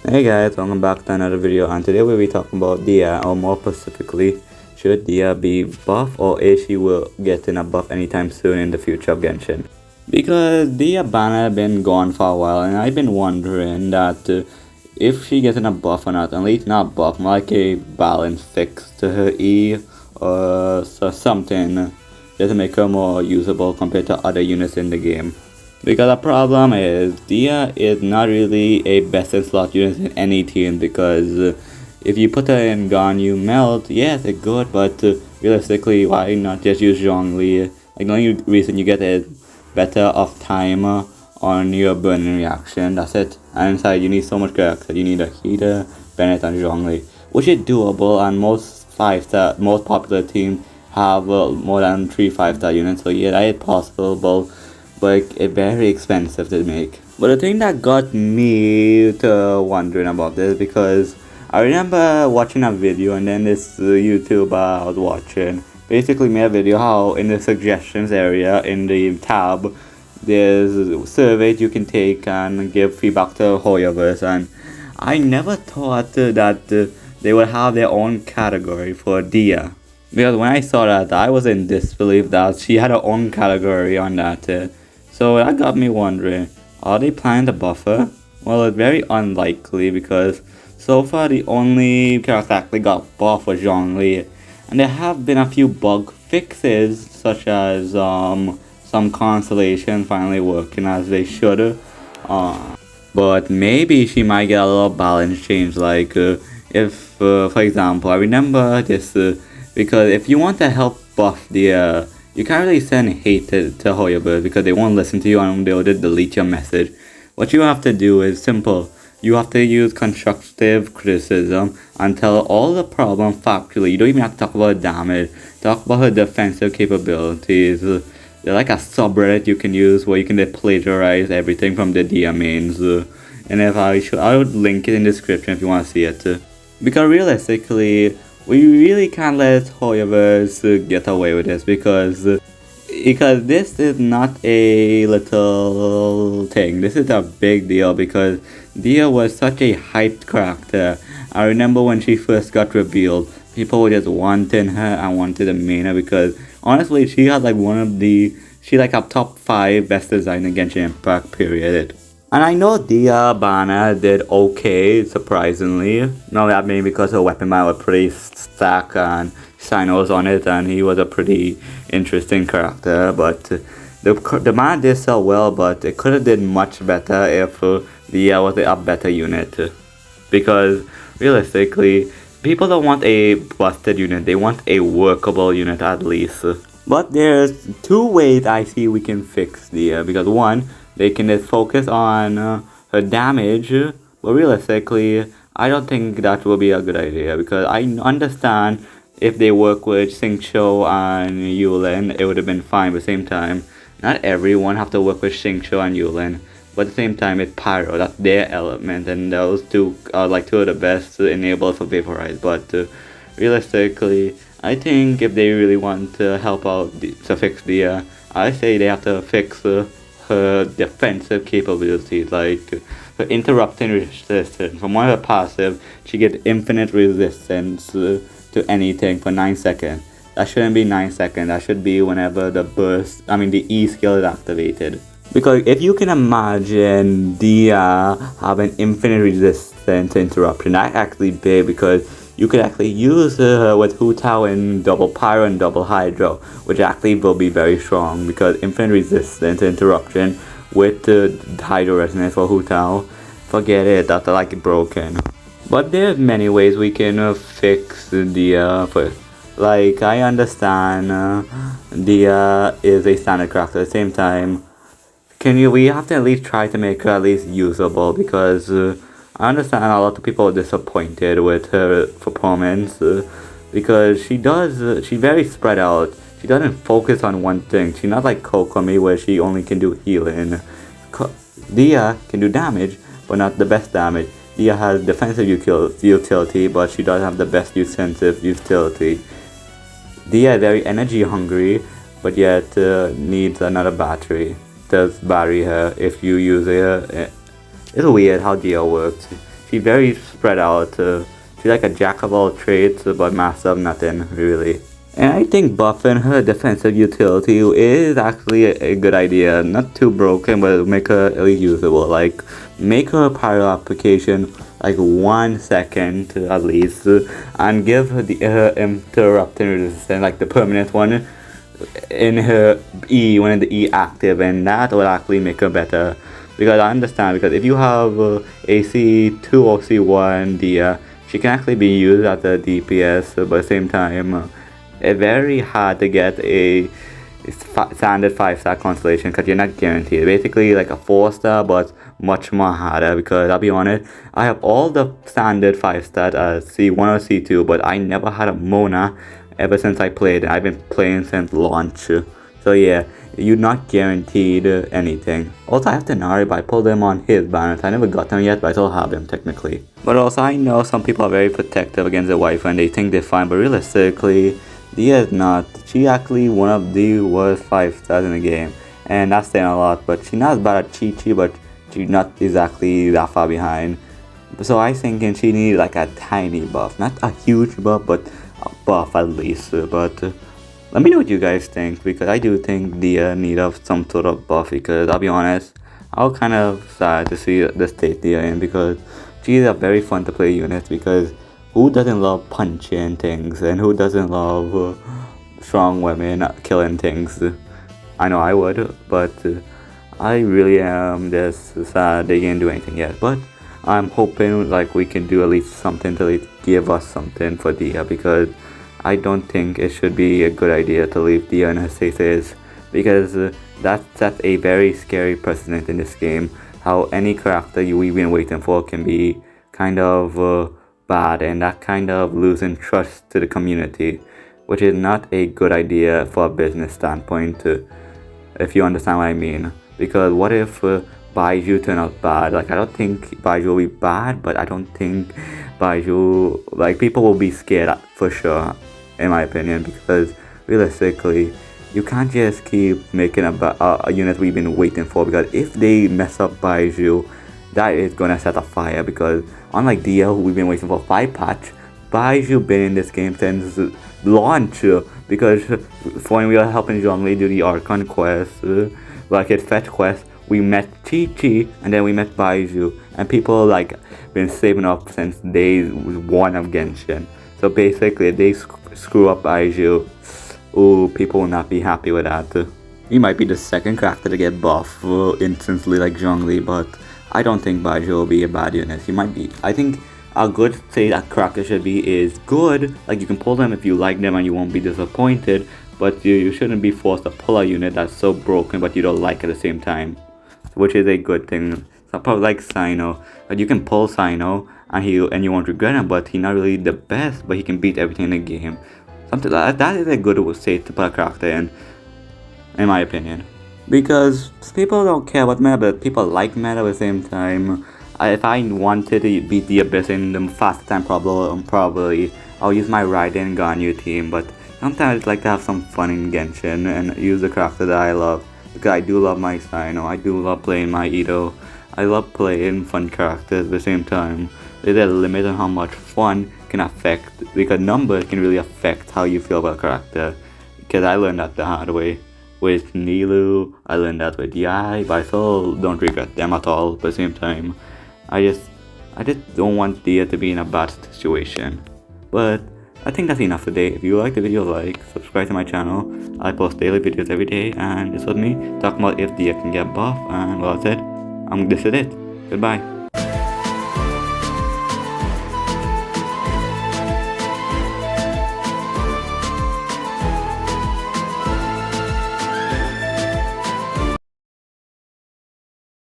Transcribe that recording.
Hey guys, welcome back to another video, and today we'll be talking about Dehya, or more specifically, should Dehya be buff or is she will get in a buff anytime soon in the future of Genshin? Because Dehya banner been gone for a while, and I've been wondering that if she gets in a buff or not, at least not buff, more like a balance fix to her E or something just to make her more usable compared to other units in the game. Because the problem is, Dehya is not really a best in slot unit in any team, because if you put her in Ganyu Melt, yes, it's good, but realistically, why not just use Zhongli? Like, the only reason you get is better off time on your burning reaction, that's it. And inside, you need so much character. You need a Heater, Bennett, and Zhongli, which is doable, and most popular teams have more than 3 5-star units, so yeah, that is possible, but it's very expensive to make. But the thing that got me to wondering about this, because I remember watching a video, and then this YouTuber I was watching basically made a video how in the suggestions area in the tab there's surveys you can take and give feedback to Hoyoverse, and I never thought that they would have their own category for Dehya. Because when I saw that, I was in disbelief that she had her own category on that. So that got me wondering, are they planning to buff her? Well, it's very unlikely, because so far the only character actually got buffed was Zhongli, and there have been a few bug fixes, such as some constellations finally working as they should. But maybe she might get a little balance change, like if, for example, I remember this, because if you want to help buff the you can't really send hate to Hoyoverse, because they won't listen to you and they'll just delete your message. What you have to do is simple. You have to use constructive criticism and tell all the problem factually. You don't even have to talk about damage. Talk about her defensive capabilities. They're like a subreddit you can use where you can just plagiarize everything from the Dehya mains. And if I would link it in the description if you want to see it. Because realistically, we really can't let Hoyoverse get away with this, because this is not a little thing. This is a big deal, because Dehya was such a hyped character. I remember when she first got revealed, people were just wanting her and wanted to main her, because honestly, she had like she like a top 5 best design in Genshin Impact period. And I know Dehya banner did okay, surprisingly. Not that maybe because her weapon banner was pretty stacked and Sinos on it, and he was a pretty interesting character. But the banner did sell well, but it could have did much better if Dehya was a better unit. Because realistically, people don't want a busted unit, they want a workable unit at least. But there's 2 ways I see we can fix Dehya, because one, they can just focus on her damage, but realistically, I don't think that will be a good idea, because I understand if they work with Xingqiu and Yulin, it would have been fine, but at the same time, not everyone have to work with Xingqiu and Yulin, but at the same time, it's Pyro, that's their element, and those 2 are like 2 of the best enablers for Vaporize, but realistically, I think if they really want to help out to fix Dehya, I say they have to fix her defensive capabilities, like her interrupting resistance. From one of her passive, she gets infinite resistance to anything for 9 seconds. That shouldn't be 9 seconds, that should be whenever the E skill is activated. Because if you can imagine Dehya having infinite resistance to interruption, that's actually big, because you could actually use her with Hu Tao and double Pyro and double Hydro, which actually will be very strong, because infinite resistance to interruption with Hydro Resonance for Hu Tao, forget it, that's like broken. But there's many ways we can fix Dehya first. Like, I understand Dehya is a standard character, at the same time, we have to at least try to make her at least usable, because I understand a lot of people are disappointed with her performance, because she's very spread out. She doesn't focus on one thing. She's not like Kokomi, where she only can do healing. Dehya can do damage, but not the best damage. Dehya has defensive utility, but she doesn't have the best defensive utility. Dehya is very energy hungry, but yet needs another battery. Does bury her if you use her. It's weird how Dehya works. she's very spread out. She's like a jack of all trades, but master of nothing, really. And I think buffing her defensive utility is actually a good idea. Not too broken, but make her at least usable. Like, make her pyro application like 1 second at least, and give her her interrupting resistance, like the permanent one, in her E, when the E active, and that will actually make her better. Because I understand, because if you have a C2 or C1 Dehya, she can actually be used at the DPS, but at the same time, it's very hard to get a standard 5-star constellation because you're not guaranteed. Basically like a 4-star, but much more harder, because I'll be honest, I have all the standard 5-star C1 or C2, but I never had a Mona ever since I played. I've been playing since launch. So yeah, you're not guaranteed anything. Also, I have Tenari, but I pulled him on his banners. I never got him yet, but I still have him technically. But also, I know some people are very protective against their wife and they think they're fine, but realistically, Dehya is not. She actually one of the worst 5-stars in the game, and that's saying a lot. But she's not as bad at Chi-Chi, but she's not exactly that far behind. So I think she needs like a tiny buff, not a huge buff, but a buff at least. But let me know what you guys think, because I do think Dehya need of some sort of buff, because I'll be honest, I was kind of sad to see the state Dehya in, because she's a very fun to play unit, because who doesn't love punching things, and who doesn't love strong women killing things? I know I would, but I really am just sad they didn't do anything yet. But I'm hoping like we can do at least something to at least give us something for Dehya, because I don't think it should be a good idea to leave Dehya in her stasis, because that sets a very scary precedent in this game. How any character we've been waiting for can be kind of bad, and that kind of losing trust to the community, which is not a good idea for a business standpoint, if you understand what I mean. Because what if Baiju turn out bad? Like, I don't think Baiju will be bad, but I don't think Baiju, like, people will be scared for sure, in my opinion, because realistically, you can't just keep making a unit we've been waiting for, because if they mess up Baiju, that is gonna set a fire. Because unlike Dehya, who we've been waiting for 5 patch, Baiju been in this game since launch, because when we were helping Zhongli do the Archon quest, like his fetch quest, we met Chi-Chi and then we met Baiju, and people like been saving up since day 1 of Genshin. So basically, if they screw up Baiju, ooh, people will not be happy with that. He might be the second character to get buff instantly like Zhongli, but I don't think Baiju will be a bad unit. He might be. I think a good say that character should be is good. Like, you can pull them if you like them and you won't be disappointed, but you shouldn't be forced to pull a unit that's so broken but you don't like at the same time, which is a good thing. So probably like Sino, but you can pull Sino and you won't regret him, but he's not really the best, but he can beat everything in the game. Something like that is a good state to put a character in my opinion. Because people don't care about meta, but people like meta at the same time. If I wanted to beat the Abyss in the faster time problem, probably I'll use my Raiden Ganyu team, but sometimes I like to have some fun in Genshin and use the character that I love. Because I do love my Sino, I do love playing my Ito. I love playing fun characters at the same time. There's a limit on how much fun can affect, because numbers can really affect how you feel about a character. Because I learned that the hard way. With Nilu, I learned that with Yai, but I still don't regret them at all. But at the same time, I just don't want Dehya to be in a bad situation. But I think that's enough today. If you like the video, like, subscribe to my channel. I post daily videos every day, and this was me talking about if Dehya can get buff. And well, that's it. This is it. Goodbye.